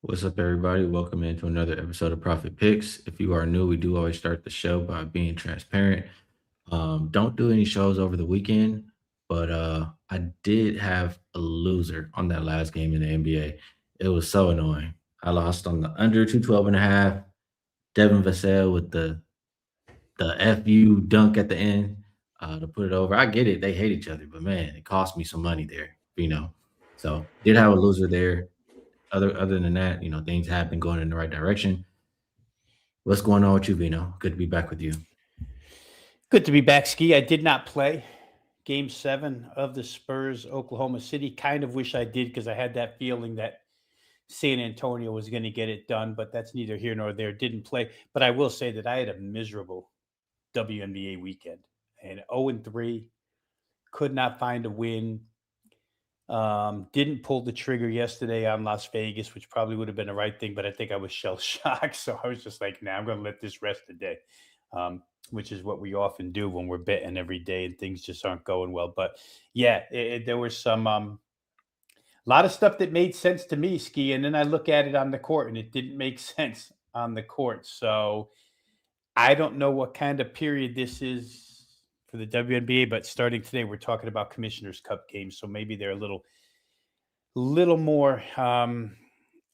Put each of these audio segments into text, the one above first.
What's up, everybody? Welcome into another episode of Profit Picks. If you are new, we do always start the show by being transparent. Don't do any shows over the weekend, but I did have a loser on that last game in the NBA. It was so annoying. I lost on the under 212.5. Devin Vassell with the FU dunk at the end to put it over. I get it. They hate each other, but man, it cost me some money there, you know. So did have a loser there. Other than that, things have been going in the right direction. What's going on with you, Vino? Good to be back with you. Good to be back, Skee. I did not play game 7 of the Spurs Oklahoma City. Kind of wish I did because I had that feeling that San Antonio was going to get it done, but that's neither here nor there. Didn't play. But I will say that I had a miserable WNBA weekend and 0-3, could not find a win. Didn't pull the trigger yesterday on Las Vegas, which probably would have been the right thing, but I think I was shell shocked. So I was just like, nah, I'm going to let this rest today, which is what we often do when we're betting every day and things just aren't going well. But yeah, there was some lot of stuff that made sense to me, Ski, and then I look at it on the court and it didn't make sense on the court. So I don't know what kind of period this is for the WNBA, but starting today, we're talking about Commissioner's Cup games, so maybe they're a little more. I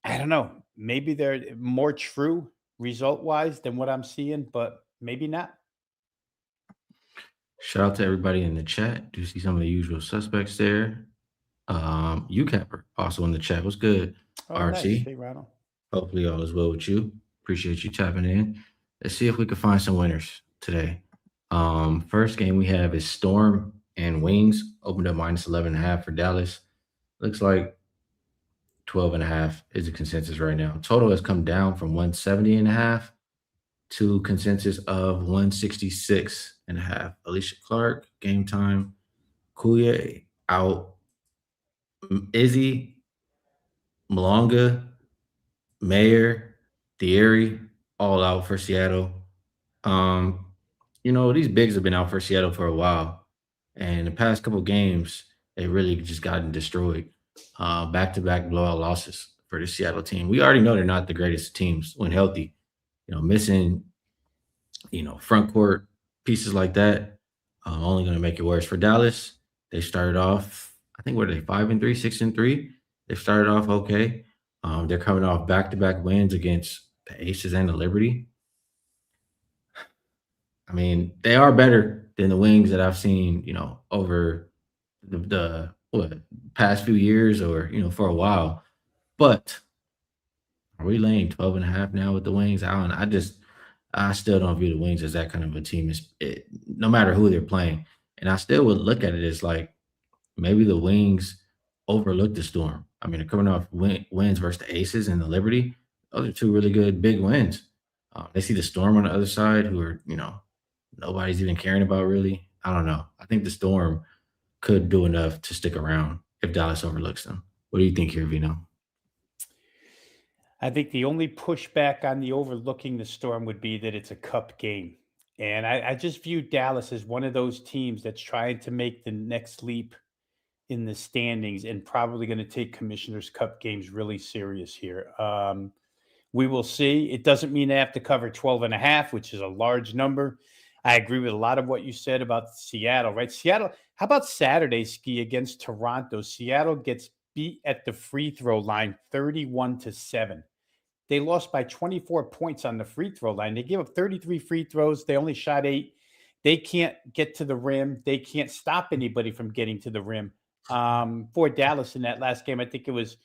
don't know. Maybe they're more true result wise than what I'm seeing, but maybe not. Shout out to everybody in the chat. Do see some of the usual suspects there. UCapper also in the chat. What's good, Oh, nice. RT? Hey, Ronald. Hopefully all is well with you. Appreciate you tapping in. Let's see if we can find some winners today. First game we have is Storm and Wings. Opened up minus 11.5 for Dallas. Looks like 12.5 is the consensus right now. Total has come down from 170.5 to consensus of 166.5. Alicia Clark, game time. Kuye out. Izzy, Malonga, Mayer, Thierry, all out for Seattle. Um, these bigs have been out for Seattle for a while. And the past couple games, they really just gotten destroyed. Back to back blowout losses for the Seattle team. We already know they're not the greatest teams when healthy. Missing front court pieces like that, only going to make it worse for Dallas. They started off, I think, what are they, 5-3, 6-3? They started off okay. They're coming off back to back wins against the Aces and the Liberty. I mean, they are better than the Wings that I've seen, over the what past few years or for a while. But are we laying 12.5 now with the Wings? I don't. I still don't view the Wings as that kind of a team. No matter who they're playing, and I still would look at it as like maybe the Wings overlooked the Storm. I mean, they're coming off wins versus the Aces and the Liberty. Those are two really good big wins. They see the Storm on the other side, who are nobody's even caring about really. I don't know. I think the Storm could do enough to stick around if Dallas overlooks them. What do you think here, Vino? I think the only pushback on the overlooking the storm would be that it's a cup game. And I just view Dallas as one of those teams that's trying to make the next leap in the standings and probably going to take Commissioner's Cup games really serious here. We will see. It doesn't mean they have to cover 12 and a half, which is a large number. I agree with a lot of what you said about Seattle, right? Seattle, how about Saturday Ski against Toronto? Seattle gets beat at the free throw line 31-7. They lost by 24 points on the free throw line. They gave up 33 free throws. They only shot 8. They can't get to the rim. They can't stop anybody from getting to the rim. For Dallas in that last game, I think it was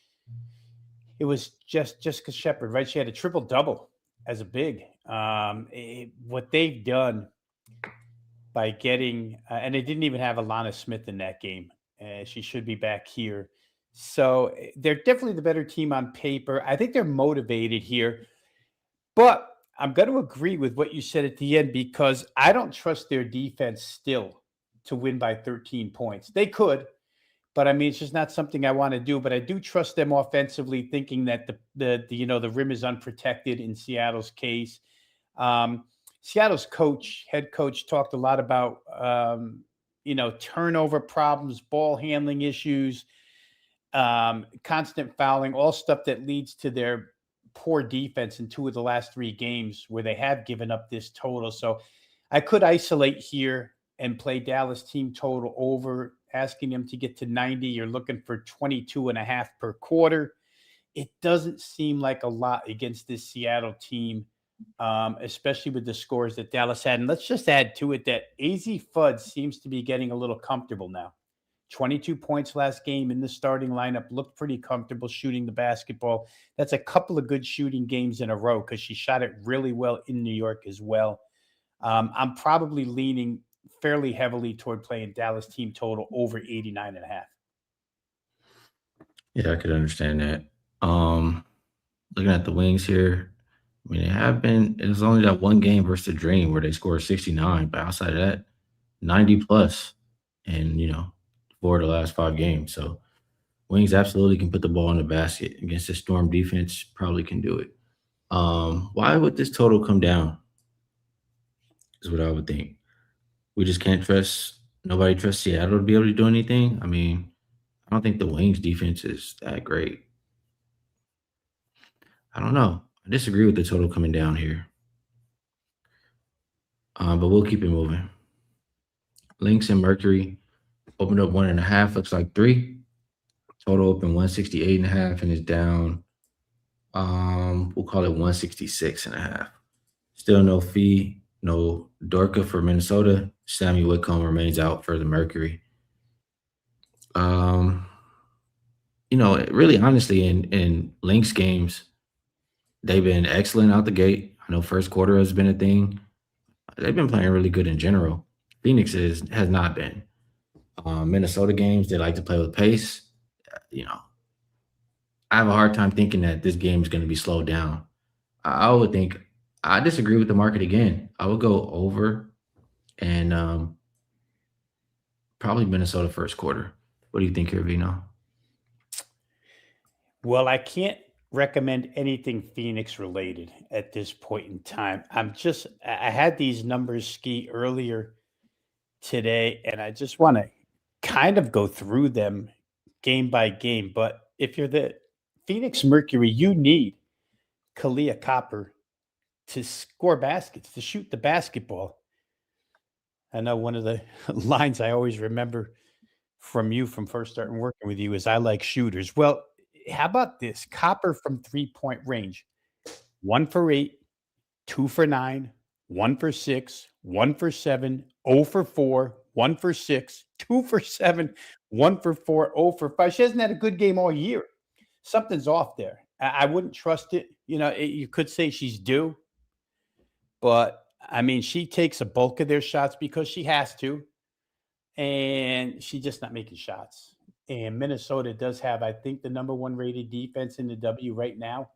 just Jessica Shepard, right? She had a triple double as a big. What they've done by getting, and they didn't even have Alana Smith in that game. She should be back here. So they're definitely the better team on paper. I think they're motivated here, but I'm going to agree with what you said at the end because I don't trust their defense still to win by 13 points. They could, but I mean, it's just not something I want to do. But I do trust them offensively, thinking that the rim is unprotected in Seattle's case. Um, Seattle's head coach, talked a lot about turnover problems, ball handling issues. constant fouling, all stuff that leads to their poor defense in 2 of the last 3 games where they have given up this total. So I could isolate here and play Dallas team total over, asking them to get to 90. You're looking for 22.5 per quarter. It doesn't seem like a lot against this Seattle team, especially with the scores that Dallas had. And let's just add to it that AZ Fudd seems to be getting a little comfortable now. 22 points last game in the starting lineup, looked pretty comfortable shooting the basketball. That's a couple of good shooting games in a row because she shot it really well in New York as well. I'm probably leaning fairly heavily toward playing Dallas team total over 89.5. Yeah, I could understand that. Um, Looking at the Wings here, I mean, it was only that one game versus the Dream where they scored 69, but outside of that, 90 plus and, 4 of the last 5 games. So Wings absolutely can put the ball in the basket against the Storm defense, probably can do it. Why would this total come down? Is what I would think. We just can't trust nobody trusts Seattle to be able to do anything. I mean, I don't think the Wings defense is that great. I don't know. I disagree with the total coming down here. But we'll keep it moving. Lynx and Mercury opened up 1.5, looks like 3. Total open 168.5 and is down. We'll call it 166.5. Still no fee, no Dorka for Minnesota. Sammy Whitcomb remains out for the Mercury. Um, really honestly, in Lynx games, they've been excellent out the gate. I know first quarter has been a thing. They've been playing really good in general. Phoenix has not been. Minnesota games, they like to play with pace. You know, I have a hard time thinking that this game is going to be slowed down. I would think I disagree with the market again. I would go over and probably Minnesota first quarter. What do you think here, Vino? Well, I can't recommend anything Phoenix related at this point in time. I had these numbers ski earlier today, and I just want to kind of go through them game by game. But if you're the Phoenix Mercury, you need Kalia Copper to score baskets, to shoot the basketball. I know one of the lines I always remember from you from first starting working with you is I like shooters. Well, how about this? Copper from 3-point range, 1 for 8, 2 for 9, 1 for 6, 1 for 7, 0 for 4, 1 for 6, 2 for 7, 1 for 4, 0 for 5. She hasn't had a good game all year. Something's off there. I wouldn't trust it. You could say she's due, but I mean, she takes a bulk of their shots because she has to, and she's just not making shots. And Minnesota does have, I think, the number one rated defense in the W right now.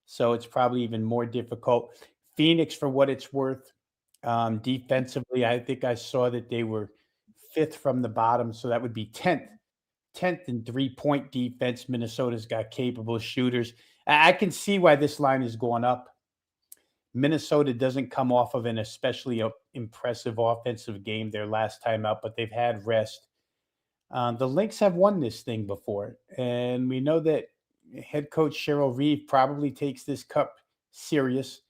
So it's probably even more difficult. Phoenix, for what it's worth, defensively, I think I saw that they were fifth from the bottom. So that would be 10th in 3-point defense. Minnesota's got capable shooters. I can see why this line is going up. Minnesota doesn't come off of an especially impressive offensive game their last time out, but they've had rest. The Lynx have won this thing before, and we know that head coach Cheryl Reeve probably takes this cup serious.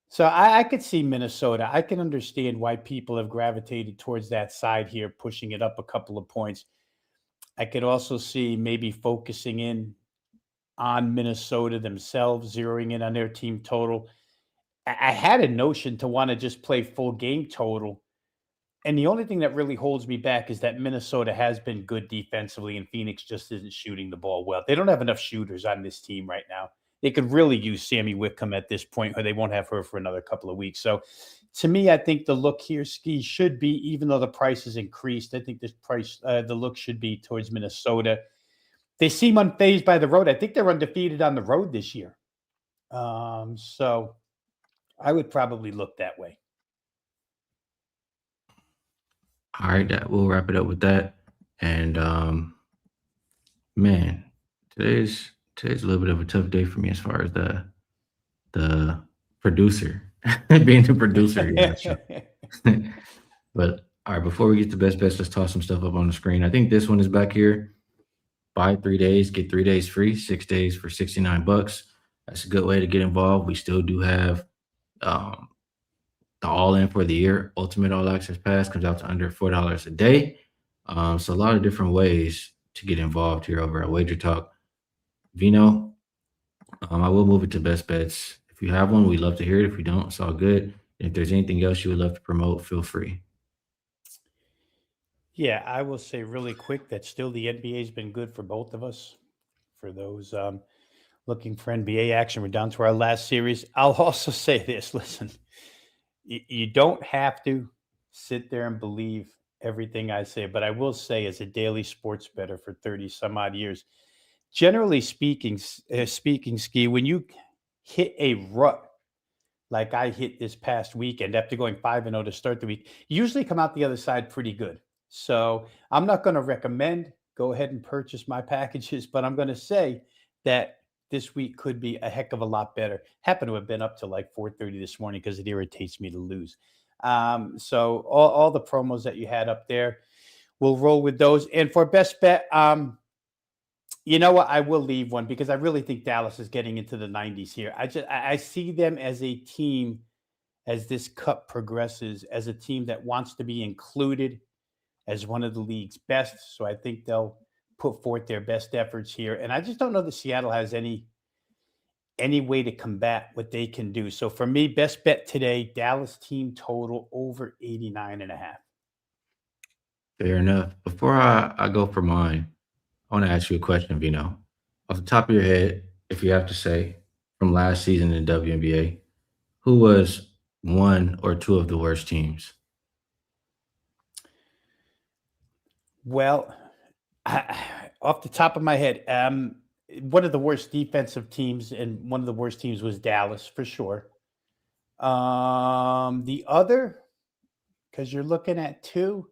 So I could see Minnesota. I can understand why people have gravitated towards that side here, pushing it up a couple of points. I could also see maybe focusing in on Minnesota themselves, zeroing in on their team total. I had a notion to want to just play full game total. And the only thing that really holds me back is that Minnesota has been good defensively and Phoenix just isn't shooting the ball well. They don't have enough shooters on this team right now. They could really use Sammy Whitcomb at this point, or they won't have her for another couple of weeks. So to me, I think the look here, Skee, should be, even though the price has increased, I think this price, the look should be towards Minnesota. They seem unfazed by the road. I think they're undefeated on the road this year. So I would probably look that way. All right, that we'll wrap it up with that. And man, today's a little bit of a tough day for me as far as the producer being the producer here on the show. But all right, before we get to best bets, let's toss some stuff up on the screen. I think this one is back here. buy 3 days, get 3 days free, 6 days for $69. That's a good way to get involved. We still do have um, the all in for the year. Ultimate All Access Pass comes out to under $4 a day. So a lot of different ways to get involved here over at Wager Talk. Vino, I will move it to best bets. If you have one, we'd love to hear it. If you don't, it's all good. If there's anything else you would love to promote, feel free. Yeah, I will say really quick that still the NBA has been good for both of us. For those looking for NBA action, we're down to our last series. I'll also say this: listen, you don't have to sit there and believe everything I say, but I will say, as a daily sports bettor for 30 some odd years, generally speaking, speaking, Ski, when you hit a rut like I hit this past weekend after going 5-0 to start the week, you usually come out the other side pretty good. So I'm not going to recommend go ahead and purchase my packages, but I'm going to say that this week could be a heck of a lot better. Happened to have been up to like 4:30 this morning because it irritates me to lose. So all the promos that you had up there, we'll roll with those. And for best bet, you know what? I will leave one because I really think Dallas is getting into the 90s here. I see them as a team as this cup progresses, as a team that wants to be included as one of the league's best. So I think they'll put forth their best efforts here. And I just don't know that Seattle has any way to combat what they can do. So for me, best bet today, Dallas team total over 89.5. Fair enough. Before I go for mine, I want to ask you a question, Vino. Off the top of your head, if you have to say from last season in WNBA, who was one or two of the worst teams? Well, off the top of my head, one of the worst defensive teams and one of the worst teams was Dallas for sure. The other, because you're looking at two,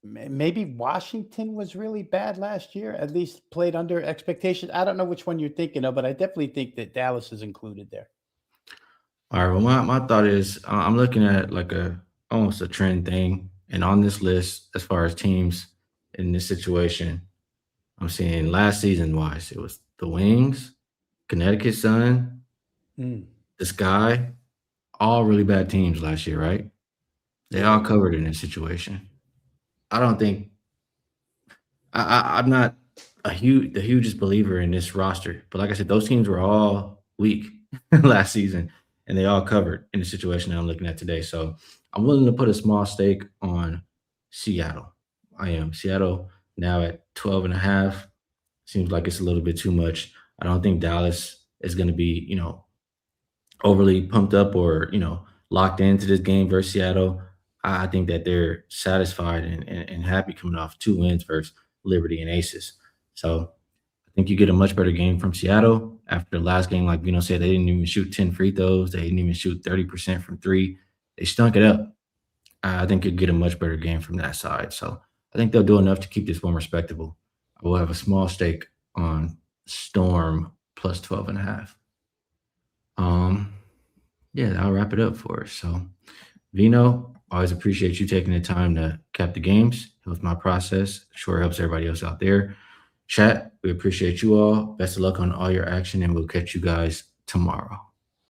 maybe Washington was really bad last year, at least played under expectations. I don't know which one you're thinking of, but I definitely think that Dallas is included there. All right. Well, my thought is I'm looking at like a almost a trend thing, and on this list, as far as teams in this situation, I'm seeing last season wise, it was the Wings, Connecticut Sun, Mm, the Sky, all really bad teams last year, right? They yeah, all they were. covered in this situation. I don't think I'm not the hugest believer in this roster, but like I said, those teams were all weak last season, and they all covered in the situation that I'm looking at today. So I'm willing to put a small stake on Seattle. I am Seattle now at 12 and a half. Seems like it's a little bit too much. I don't think Dallas is going to be, overly pumped up or locked into this game versus Seattle. I think that they're satisfied and happy coming off 2 wins versus Liberty and Aces. So I think you get a much better game from Seattle after the last game. Like Vino said, they didn't even shoot 10 free throws. They didn't even shoot 30% from three. They stunk it up. I think you'll get a much better game from that side. So I think they'll do enough to keep this one respectable. I will have a small stake on Storm plus 12 and a half. Um, yeah, I'll wrap it up for us. So, Vino, always appreciate you taking the time to cap the games. It was my process. Sure helps everybody else out there. Chat, we appreciate you all. Best of luck on all your action, and we'll catch you guys tomorrow.